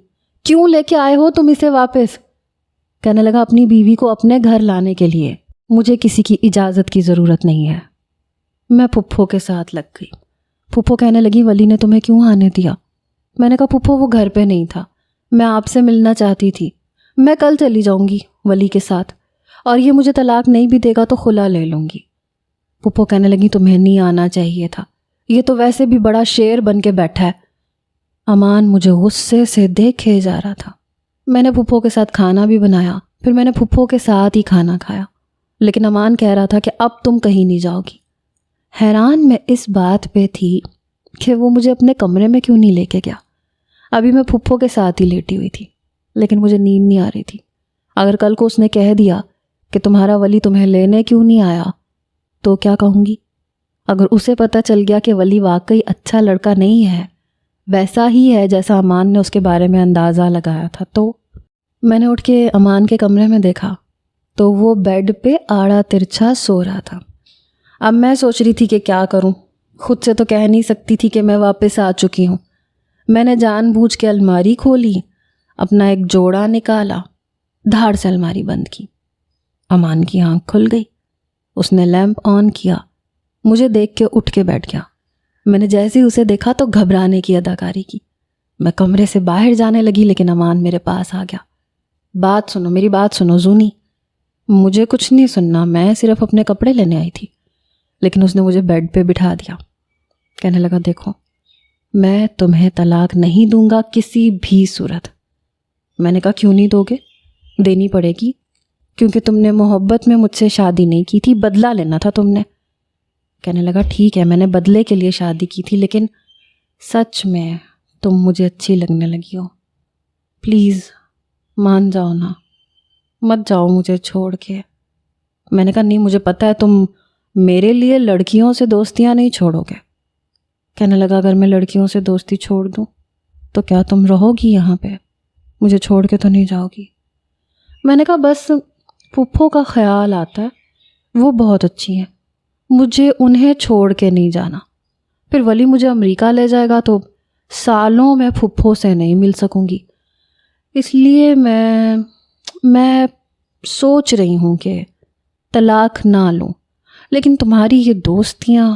کیوں لے کے آئے ہو تم اسے واپس؟ کہنے لگا اپنی بیوی کو اپنے گھر لانے کے لیے، مجھے کسی کی اجازت کی ضرورت نہیں ہے۔ میں پھپھو کے ساتھ لگ گئی۔ پھپھو کہنے لگی ولی نے تمہیں کیوں آنے دیا؟ میں نے کہا پھپھو وہ گھر پہ نہیں تھا، میں آپ سے ملنا چاہتی تھی، میں کل چلی جاؤں گی ولی کے ساتھ، اور یہ مجھے طلاق نہیں بھی دے گا تو خلا لے لوں گی۔ پھپھو کہنے لگی تمہیں نہیں آنا چاہیے تھا، یہ تو ویسے بھی بڑا شیر بن کے بیٹھا ہے۔ امان مجھے غصے سے دیکھے جا رہا تھا۔ میں نے پھپھو کے ساتھ کھانا بھی بنایا، پھر میں نے پھپھو کے ساتھ ہی کھانا کھایا، لیکن امان کہہ رہا تھا کہ اب تم کہیں نہیں جاؤ گی۔ حیران میں اس بات پہ تھی کہ وہ مجھے اپنے کمرے میں کیوں نہیں لے کے گیا۔ ابھی میں پھپھو کے ساتھ ہی لیٹی ہوئی تھی، لیکن مجھے نیند نہیں آ رہی تھی۔ اگر کل کو اس نے کہہ دیا کہ تمہارا ولی تمہیں لینے کیوں نہیں آیا تو کیا کہوں گی؟ اگر اسے پتہ چل گیا کہ ولی واقعی اچھا لڑکا نہیں ہے، ویسا ہی ہے جیسا امان نے اس کے بارے میں اندازہ لگایا تھا، تو میں نے اٹھ کے امان کے کمرے میں دیکھا تو وہ بیڈ پہ آڑا ترچھا سو رہا تھا۔ اب میں سوچ رہی تھی کہ کیا کروں، خود سے تو کہہ نہیں سکتی تھی کہ میں واپس آ چکی ہوں۔ میں نے جان بوجھ کے الماری کھولی، اپنا ایک جوڑا نکالا، دھاڑ سے الماری بند کی۔ امان کی آنکھ کھل گئی، اس نے لیمپ آن کیا، مجھے دیکھ کے اٹھ کے بیٹھ گیا۔ میں نے جیسے ہی اسے دیکھا تو گھبرانے کی اداکاری کی۔ میں کمرے سے باہر جانے لگی لیکن امان میرے پاس آ گیا۔ بات سنو، میری بات سنو زونی۔ مجھے کچھ نہیں سننا، میں صرف اپنے کپڑے لینے آئی تھی۔ لیکن اس نے مجھے بیڈ پہ بٹھا دیا، کہنے لگا دیکھو میں تمہیں طلاق نہیں دوں گا کسی بھی صورت۔ میں نے کہا کیوں نہیں دو گے؟ دینی پڑے گی، کیونکہ تم نے محبت میں مجھ سے شادی نہیں کی تھی، بدلہ لینا تھا تم نے۔ کہنے لگا ٹھیک ہے میں نے بدلے کے لیے شادی کی تھی، لیکن سچ میں تم مجھے اچھی لگنے لگی ہو، پلیز مان جاؤ نا، مت جاؤ مجھے چھوڑ کے۔ میں نے کہا نہیں مجھے پتہ ہے تم میرے لیے لڑکیوں سے دوستیاں نہیں چھوڑو گے۔ کہنے لگا اگر میں لڑکیوں سے دوستی چھوڑ دوں تو کیا تم رہو گی یہاں پہ؟ مجھے چھوڑ کے تو نہیں جاؤ گی؟ میں نے کہا بس پھپھو کا خیال آتا ہے، وہ بہت اچھی ہیں، مجھے انہیں چھوڑ کے نہیں جانا۔ پھر ولی مجھے امریکہ لے جائے گا تو سالوں میں پھپھو سے نہیں مل سکوں گی، اس لیے میں سوچ رہی ہوں کہ طلاق نہ لوں، لیکن تمہاری یہ دوستیاں۔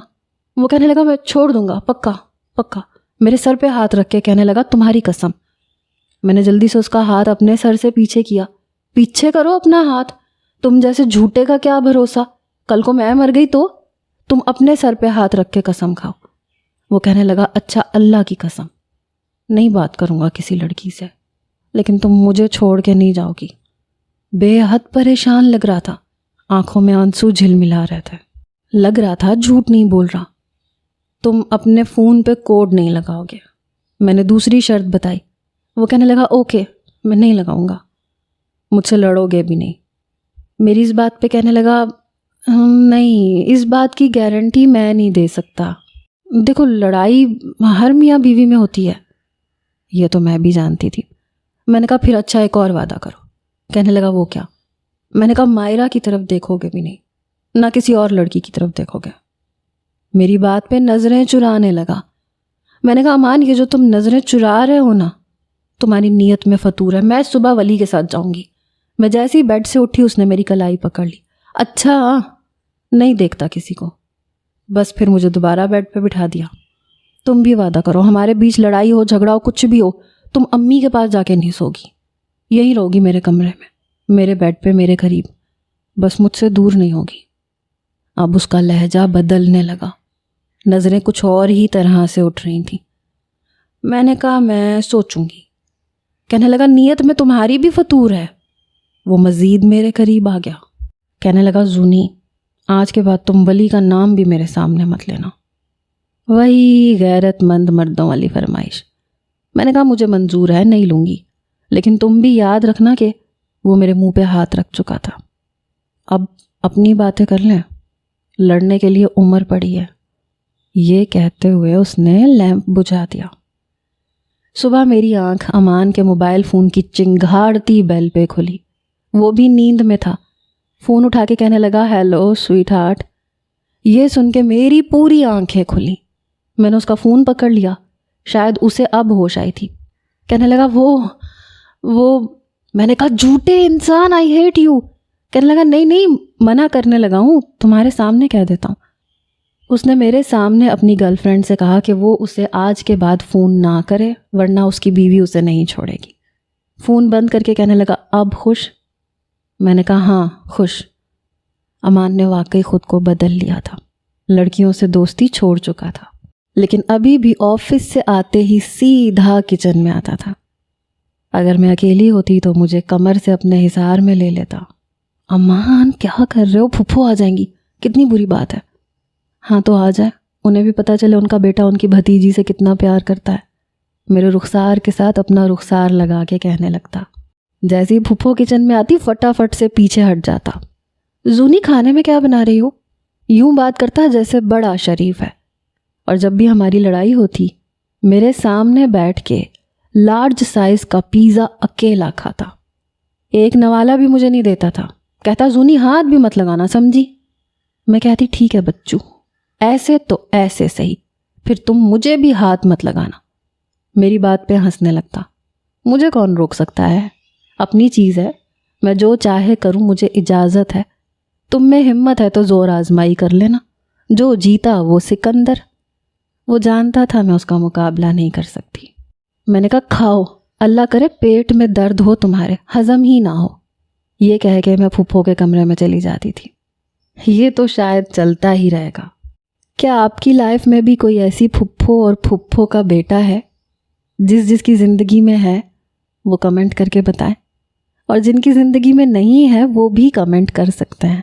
وہ کہنے لگا میں چھوڑ دوں گا، پکا پکا۔ میرے سر پہ ہاتھ رکھ کے کہنے لگا تمہاری قسم۔ میں نے جلدی سے اس کا ہاتھ اپنے سر سے پیچھے کیا۔ پیچھے کرو اپنا ہاتھ، تم جیسے جھوٹے کا کیا بھروسہ، کل کو میں مر گئی تو تم اپنے سر پہ ہاتھ رکھ کے قسم کھاؤ۔ وہ کہنے لگا اچھا اللہ کی قسم نہیں بات کروں گا کسی لڑکی سے، لیکن تم مجھے چھوڑ کے نہیں جاؤ گی۔ بے حد پریشان لگ رہا تھا، آنکھوں میں آنسو جھلملا رہے تھے، لگ رہا تھا جھوٹ نہیں بول رہا۔ تم اپنے فون پہ کوڈ نہیں لگاؤ گے، میں نے دوسری شرط بتائی۔ وہ کہنے لگا اوکے میں نہیں لگاؤں گا، مجھ سے لڑو گے بھی نہیں۔ میری اس بات پہ کہنے لگا نہیں، اس بات کی گارنٹی میں نہیں دے سکتا، دیکھو لڑائی ہر میاں بیوی میں ہوتی ہے، یہ تو میں بھی جانتی تھی۔ میں نے کہا پھر اچھا ایک اور وعدہ کرو۔ کہنے لگا وہ کیا؟ میں نے کہا مائرہ کی طرف دیکھو گے بھی نہیں، نہ کسی اور لڑکی کی طرف دیکھو گے۔ میری بات پہ نظریں چرانے لگا۔ میں نے کہا امان یہ جو تم نظریں چرا رہے ہو نا، تمہاری نیت میں فطور ہے، میں صبح ولی کے ساتھ جاؤں گی۔ میں جیسے ہی بیڈ سے اٹھی اس نے میری کلائی پکڑ لی۔ اچھا نہیں دیکھتا کسی کو، بس پھر مجھے دوبارہ بیڈ پہ بٹھا دیا۔ تم بھی وعدہ کرو ہمارے بیچ لڑائی ہو جھگڑا ہو کچھ بھی ہو تم امی کے پاس جا کے نہیں سوگی، یہی رہوگی میرے کمرے میں، میرے بیڈ پہ میرے قریب، بس مجھ سے دور نہیں ہوگی۔ اب اس کا لہجہ بدلنے لگا، نظریں کچھ اور ہی طرح سے اٹھ رہی تھیں۔ میں نے کہا میں سوچوں گی۔ کہنے لگا نیت میں تمہاری بھی فطور ہے۔ وہ مزید میرے قریب آ گیا. کہنے لگا زونی آج کے بعد تم ولی کا نام بھی میرے سامنے مت لینا. وہی غیرت مند مردوں والی فرمائش. میں نے کہا مجھے منظور ہے، نہیں لوں گی، لیکن تم بھی یاد رکھنا کہ وہ میرے منہ پہ ہاتھ رکھ چکا تھا. اب اپنی باتیں کر لیں، لڑنے کے لیے عمر پڑی ہے. یہ کہتے ہوئے اس نے لیمپ بجھا دیا. صبح میری آنکھ امان کے موبائل فون کی چنگھاڑتی بیل پہ کھلی. وہ بھی نیند میں تھا. فون اٹھا کے کہنے لگا ہیلو سویٹ ہارٹ. یہ سن کے میری پوری آنکھیں کھلی. میں نے اس کا فون پکڑ لیا. شاید اسے اب ہوش آئی تھی. کہنے لگا وہ میں نے کہا جھوٹے انسان آئی ہیٹ یو. کہنے لگا نہیں منع کرنے لگا ہوں، تمہارے سامنے کہہ دیتا ہوں. اس نے میرے سامنے اپنی گرل فرینڈ سے کہا کہ وہ اسے آج کے بعد فون نہ کرے ورنہ اس کی بیوی اسے نہیں چھوڑے گی. فون بند کر کے کہنے لگا اب خوش؟ میں نے کہا ہاں خوش. امان نے واقعی خود کو بدل لیا تھا. لڑکیوں سے دوستی چھوڑ چکا تھا، لیکن ابھی بھی آفس سے آتے ہی سیدھا کچن میں آتا تھا. اگر میں اکیلی ہوتی تو مجھے کمر سے اپنے حصار میں لے لیتا. امان کیا کر رہے ہو؟ پھپھو آ جائیں گی، کتنی بری بات ہے. ہاں تو آ جائے، انہیں بھی پتہ چلے ان کا بیٹا ان کی بھتیجی سے کتنا پیار کرتا ہے. میرے رخسار کے ساتھ اپنا رخسار لگا کے کہنے لگتا. جیسے ہی پھپھو کچن میں آتی فٹافٹ سے پیچھے ہٹ جاتا. زونی کھانے میں کیا بنا رہی ہو؟ یوں بات کرتا جیسے بڑا شریف ہے. اور جب بھی ہماری لڑائی ہوتی میرے سامنے بیٹھ کے لارج سائز کا پیزا اکیلا کھاتا. ایک نوالا بھی مجھے نہیں دیتا تھا. کہتا زونی ہاتھ بھی مت لگانا سمجھی. میں کہتی ٹھیک ہے بچو، ایسے تو ایسے صحیح، پھر تم مجھے بھی ہاتھ مت لگانا. میری بات پہ ہنسنے لگتا. مجھے کون روک سکتا ہے؟ اپنی چیز ہے، میں جو چاہے کروں، مجھے اجازت ہے. تم میں ہمت ہے تو زور آزمائی کر لینا. جو جیتا وہ سکندر. وہ جانتا تھا میں اس کا مقابلہ نہیں کر سکتی. میں نے کہا کھاؤ، اللہ کرے پیٹ میں درد ہو تمہارے، ہضم ہی نہ ہو. یہ کہہ کے میں پھپھو کے کمرے میں چلی جاتی تھی. یہ تو شاید چلتا ہی رہے گا. کیا آپ کی لائف میں بھی کوئی ایسی پھپھو اور پھپھو کا بیٹا ہے؟ جس کی زندگی میں ہے وہ کمنٹ کر کے بتائیں، اور جن کی زندگی میں نہیں ہے وہ بھی کمنٹ کر سکتے ہیں.